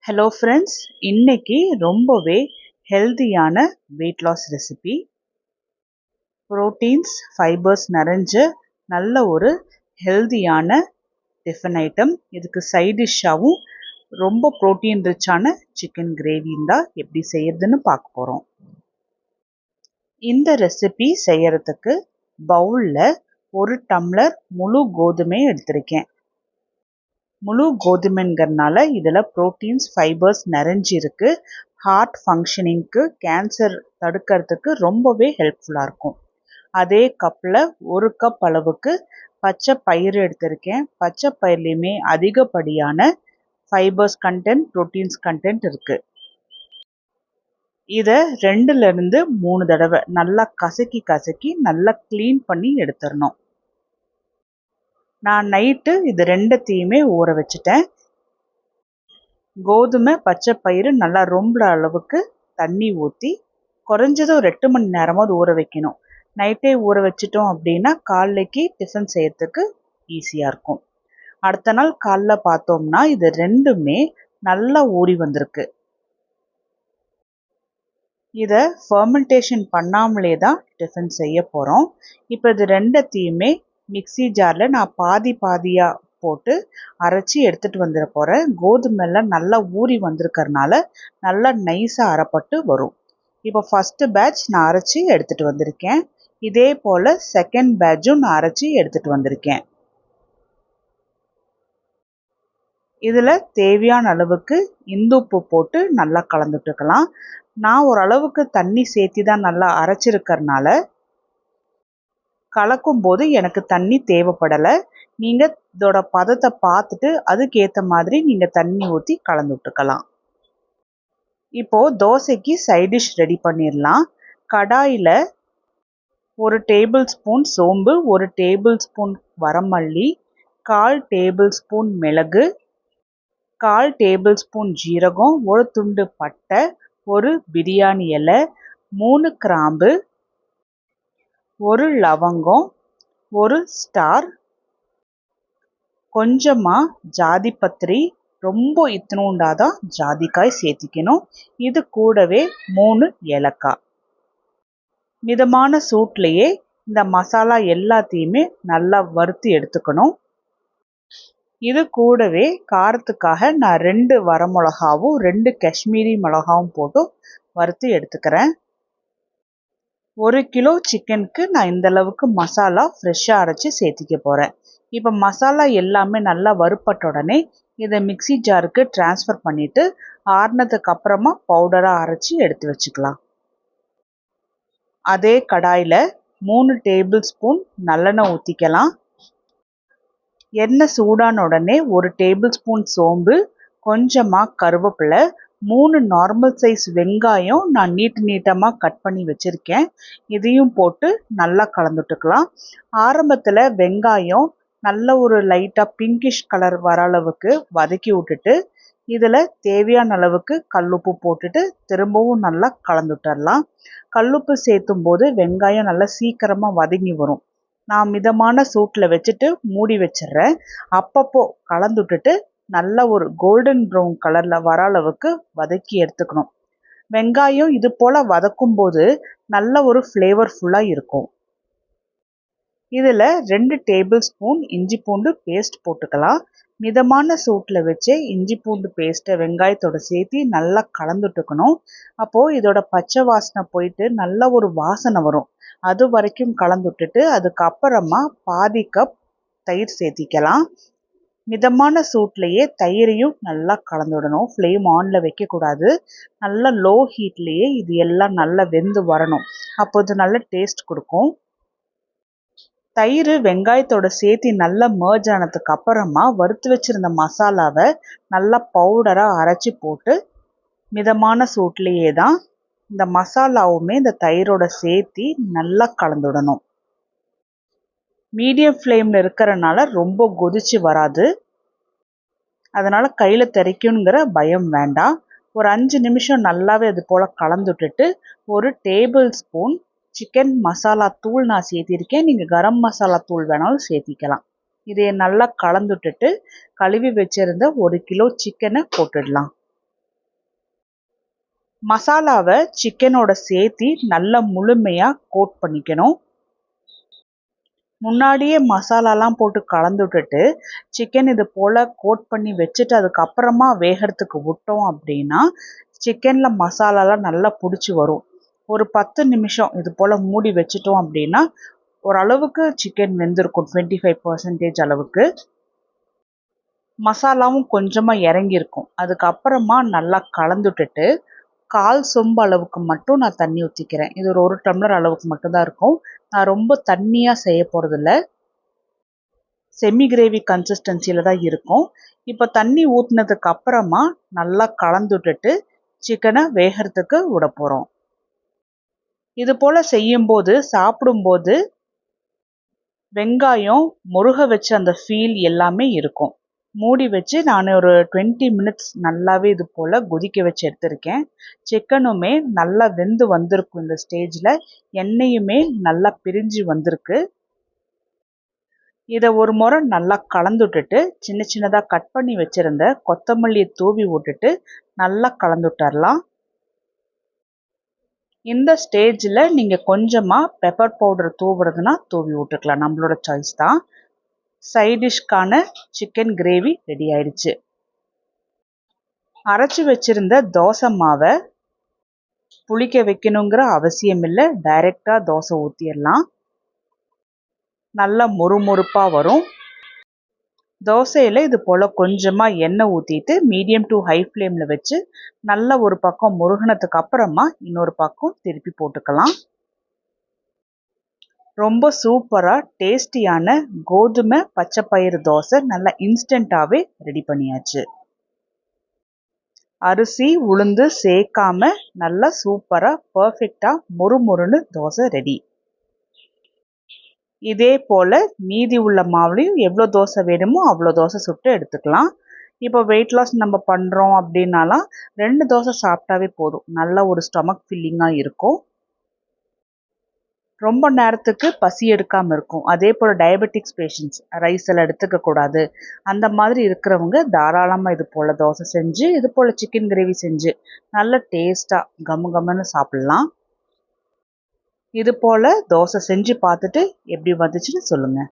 Hello friends, இன்னைக்கு ரொம்பவே ஹெல்தியான weight loss recipe. Proteins fibres நிறைஞ்ச நல்ல ஒரு ஹெல்தியான டிஃபன் ஐட்டம். இதுக்கு சைட் டிஷ்ஷாகவும் ரொம்ப ப்ரோட்டீன் ரிச்சான சிக்கன் கிரேவியும் தான் எப்படி செய்யறதுன்னு பார்க்க போகிறோம். இந்த ரெசிபி செய்யறதுக்கு பவுலில் 1 டம்ளர் முழு கோதுமை எடுத்திருக்கேன். முழு கோதுமைங்கிறதுனால இதில் ப்ரோட்டீன்ஸ் ஃபைபர்ஸ் நிறைஞ்சிருக்கு. ஹார்ட் ஃபங்க்ஷனிங்க்கு, கேன்சர் தடுக்கிறதுக்கு ரொம்பவே ஹெல்ப்ஃபுல்லாக இருக்கும். அதே கப்பில் 1 கப் அளவுக்கு பச்சை பயிறு எடுத்திருக்கேன். பச்சை பயிர்லேயுமே அதிகப்படியான ஃபைபர்ஸ் கண்டென்ட், ப்ரோட்டீன்ஸ் கண்டென்ட் இருக்குது. இதை 2லேருந்து 3 தடவை நல்லா கசக்கி நல்லா க்ளீன் பண்ணி எடுத்துடணும். நான் நைட்டு இது 2த்தையுமே ஊற வச்சுட்டேன். கோதுமை, பச்சை பயிறு நல்லா ரொம்புற அளவுக்கு தண்ணி ஊற்றி குறைஞ்சது ஒரு 8 மணி நேரமாவது ஊற வைக்கணும். நைட்டே ஊற வச்சிட்டோம் அப்படின்னா காலைக்கு டிஃபன் செய்யறதுக்கு ஈஸியாக இருக்கும். அடுத்த நாள் காலைல பார்த்தோம்னா இது 2மே நல்லா ஊறி வந்திருக்கு. இதை ஃபர்மெண்டேஷன் பண்ணாமலே தான் டிஃபன் செய்ய போகிறோம். இப்போ இது 2த்தையுமே மிக்ஸி ஜாரில் நான் பாதியாக போட்டு அரைச்சி எடுத்துகிட்டு வந்துட போகிறேன். கோதுமைலாம் நல்லா ஊறி வந்திருக்கறனால நல்லா நைஸாக அரைப்பட்டு வரும். இப்போ ஃபஸ்ட்டு பேட்ச் நான் அரைச்சி எடுத்துகிட்டு வந்திருக்கேன். இதே போல் செகண்ட் பேட்சும் நான் அரைச்சி எடுத்துகிட்டு வந்திருக்கேன். இதில் தேவையான அளவுக்கு இந்துப்பு போட்டு நல்லா கலந்துட்டுக்கலாம். நான் ஓரளவுக்கு தண்ணி சேர்த்தி தான் நல்லா அரைச்சிருக்கறனால கலக்கும்போது எனக்கு தண்ணி தேவைப்படலை. நீங்கள் இதோட பதத்தை பார்த்துட்டு அதுக்கேற்ற மாதிரி நீங்கள் தண்ணி ஊற்றி கலந்து விட்டுக்கலாம். இப்போது தோசைக்கு சைட் டிஷ் ரெடி பண்ணிடலாம். கடாயில் 1 டேபிள் ஸ்பூன் சோம்பு, 1 டேபிள் ஸ்பூன் வரமல்லி, 1/4 டேபிள் ஸ்பூன் மிளகு, 1/4 டேபிள் ஸ்பூன் ஜீரகம், 1 துண்டு பட்டை, 1 பிரியாணி இலை, 3 கிராம்பு, 1 லவங்கம், 1 ஸ்டார், கொஞ்சமாக ஜாதிபத்திரி, ரொம்ப இத்தினூண்டாதான் ஜாதிக்காய் சேர்த்திக்கணும். இது கூடவே 3 ஏலக்காய். மிதமான சூட்லேயே இந்த மசாலா எல்லாத்தையுமே நல்லா வறுத்து எடுத்துக்கணும். இது கூடவே காரத்துக்காக நான் 2 வரமிளகாவும் 2 காஷ்மீரி மிளகாவும் போட்டு வறுத்து எடுத்துக்கிறேன். 1 கிலோ சிக்கனுக்கு நான் இந்தளவுக்கு மசாலா ஃப்ரெஷ்ஷாக அரைச்சி சேர்த்திக்க போகிறேன். இப்போ மசாலா எல்லாமே நல்லா வறுப்பட்ட உடனே இதை மிக்ஸி ஜாருக்கு ட்ரான்ஸ்ஃபர் பண்ணிவிட்டு ஆறுனதுக்கு அப்புறமா பவுடராக அரைச்சி எடுத்து வச்சுக்கலாம். அதே கடாயில் 3 டேபிள் ஸ்பூன் நல்லெண்ணெய் ஊற்றிக்கலாம். எண்ணெய் சூடான உடனே 1 டேபிள் ஸ்பூன் சோம்பு, கொஞ்சமாக கருவேப்பிலை, 3 நார்மல் சைஸ் வெங்காயம் நான் நீட்டமாக கட் பண்ணி வச்சுருக்கேன். இதையும் போட்டு நல்லா கலந்துட்டுக்கலாம். ஆரம்பத்தில் வெங்காயம் நல்ல ஒரு லைட்டாக பிங்கிஷ் கலர் வர அளவுக்கு வதக்கி விட்டுட்டு இதில் தேவையான அளவுக்கு கல்லுப்பு போட்டுட்டு திரும்பவும் நல்லா கலந்துட்டுடலாம். கல்லுப்பு சேர்த்தும் போது வெங்காயம் நல்லா சீக்கிரமாக வதங்கி வரும். நான் மிதமான சூட்டில் வச்சுட்டு மூடி வச்சிடுறேன். அப்பப்போ கலந்துட்டுட்டு நல்ல ஒரு கோல்டன் ப்ரௌன் கலரில் வர அளவுக்கு வதக்கி எடுத்துக்கணும். வெங்காயம் இது போல் வதக்கும்போது நல்ல ஒரு ஃப்ளேவர்ஃபுல்லாக இருக்கும். இதில் 2 டேபிள் ஸ்பூன் இஞ்சி பூண்டு பேஸ்ட் போட்டுக்கலாம். மிதமான சூட்டில் வச்சு இஞ்சி பூண்டு பேஸ்ட்டை வெங்காயத்தோட சேர்த்து நல்லா கலந்துட்டுக்கணும். அப்போது இதோட பச்சை வாசனை போயிட்டு நல்ல ஒரு வாசனை வரும். அது வரைக்கும் கலந்துட்டுட்டு அதுக்கப்புறமா பாதி கப் தயிர் சேர்த்திக்கலாம். மிதமான சூட்லேயே தயிரையும் நல்லா கலந்துடணும். ஃப்ளேம் ஆனில் வைக்கக்கூடாது. நல்லா லோ ஹீட்லேயே இது எல்லாம் நல்லா வெந்து வரணும். அப்போது நல்ல டேஸ்ட் கொடுக்கும். தயிர் வெங்காயத்தோட சேர்த்து நல்லா மர்ஜ் ஆனதுக்கு அப்புறமா வறுத்து வச்சுருந்த மசாலாவை நல்லா பவுடராக அரைச்சி போட்டு மிதமான சூட்லேயே தான் இந்த மசாலாவுமே இந்த தயிரோட சேர்த்து நல்லா கலந்துடணும். மீடியம் ஃப்ளேமில் இருக்கிறனால ரொம்ப கொதிச்சு வராது. அதனால் கையில் தெறிக்குங்கிற பயம் வேண்டாம். ஒரு 5 நிமிஷம் நல்லாவே அது போல் கலந்துட்டுட்டு 1 டேபிள் ஸ்பூன் சிக்கன் மசாலா தூள் நான் சேர்த்திருக்கேன். நீங்கள் கரம் மசாலா தூள் வேணாலும் சேர்த்திக்கலாம். இதை நல்லா கலந்துட்டுட்டு கழுவி வச்சுருந்த 1 கிலோ சிக்கனை போட்டுடலாம். மசாலாவை சிக்கனோட சேர்த்து நல்லா முழுமையாக கோட் பண்ணிக்கணும். முன்னாடியே மசாலாலாம் போட்டு கலந்து விட்டுட்டு சிக்கன் இது போல் கோட் பண்ணி வச்சுட்டு அதுக்கப்புறமா வேகிறதுக்கு விட்டோம் அப்படின்னா சிக்கனில் மசாலாலாம் நல்லா பிடிச்சி வரும். ஒரு 10 நிமிஷம் இது போல் மூடி வச்சிட்டோம் அப்படின்னா ஓரளவுக்கு சிக்கன் வெந்திருக்கும். 25% அளவுக்கு மசாலாவும் கொஞ்சமாக இறங்கியிருக்கும். அதுக்கப்புறமா நல்லா கலந்துட்டுட்டு 1/4 சொம்பு அளவுக்கு மட்டும் நான் தண்ணி ஊற்றிக்கிறேன். இது ஒரு 1 டம்ளர் அளவுக்கு மட்டும்தான் இருக்கும். நான் ரொம்ப தண்ணியாக செய்ய போகிறதில்ல. செமி கிரேவி கன்சிஸ்டன்சியில் தான் இருக்கும். இப்போ தண்ணி ஊற்றினதுக்கு அப்புறமா நல்லா கலந்துட்டுட்டு சிக்கனை வேகிறதுக்கு விட போகிறோம். இது போல் செய்யும்போது சாப்பிடும்போது வெங்காயம் முருக வச்ச அந்த ஃபீல் எல்லாமே இருக்கும். மூடி வச்சு நான் ஒரு 20 மினிட்ஸ் நல்லாவே இது போல் கொதிக்க வச்சு எடுத்திருக்கேன். சிக்கனுமே நல்லா வெந்து வந்திருக்கும். இந்த ஸ்டேஜில் எண்ணெயுமே நல்லா பிரிஞ்சு வந்திருக்கு. இதை ஒரு முறை நல்லா கலந்துட்டுட்டு சின்ன சின்னதாக கட் பண்ணி வச்சுருந்த கொத்தமல்லியை தூவி விட்டுட்டு நல்லா கலந்துட்டரலாம். இந்த ஸ்டேஜில் நீங்கள் கொஞ்சமாக பெப்பர் பவுடர் தூவுறதுனா தூவி விட்டுக்கலாம். நம்மளோட சாய்ஸ் தான். சைட் டிஷ்க்கான சிக்கன் கிரேவி ரெடி ஆயிடுச்சு. அரைச்சி வச்சிருந்த தோசை மாவை புளிக்க வைக்கணுங்கிற அவசியம் இல்லை. டைரெக்டாக தோசை ஊற்றிடலாம். நல்லா மொறுமொறுப்பாக வரும். தோசையில் இது போல் கொஞ்சமாக எண்ணெய் ஊற்றிட்டு மீடியம் டு ஹை ஃப்ளேமில் வச்சு நல்லா ஒரு பக்கம் முருகினதுக்கு அப்புறமா இன்னொரு பக்கம் திருப்பி போட்டுக்கலாம். ரொம்ப சூப்பராக டேஸ்டியான கோதுமை பச்சைப்பயிறு தோசை நல்லா இன்ஸ்டண்ட்டாகவே ரெடி பண்ணியாச்சு. அரிசி உளுந்து சேர்க்காம நல்லா சூப்பராக பர்ஃபெக்டாக மொறுமொறுன்னு தோசை ரெடி. இதே போல் மீதி உள்ள மாவுலையும் எவ்வளோ தோசை வேணுமோ அவ்வளோ தோசை சுட்டு எடுத்துக்கலாம். இப்போ வெயிட் லாஸ் நம்ம பண்ணுறோம் அப்படின்னாலாம் 2 தோசை சாப்பிட்டாவே போதும். நல்ல ஒரு ஸ்டொமக் ஃபில்லிங்காக இருக்கும். ரொம்ப நேரத்துக்கு பசி எடுக்காமல் இருக்கும். அதே போல் டயபெட்டிக்ஸ் பேஷண்ட்ஸ் ரைஸ் எல்லாம் எடுத்துக்கக்கூடாது. அந்த மாதிரி இருக்கிறவங்க தாராளமாக இது போல் தோசை செஞ்சு இது போல் சிக்கன் கிரேவி செஞ்சு நல்ல டேஸ்ட்டாக கம்மன்னு சாப்பிட்லாம். இது போல் தோசை செஞ்சு பார்த்துட்டு எப்படி வந்துச்சுன்னு சொல்லுங்கள்.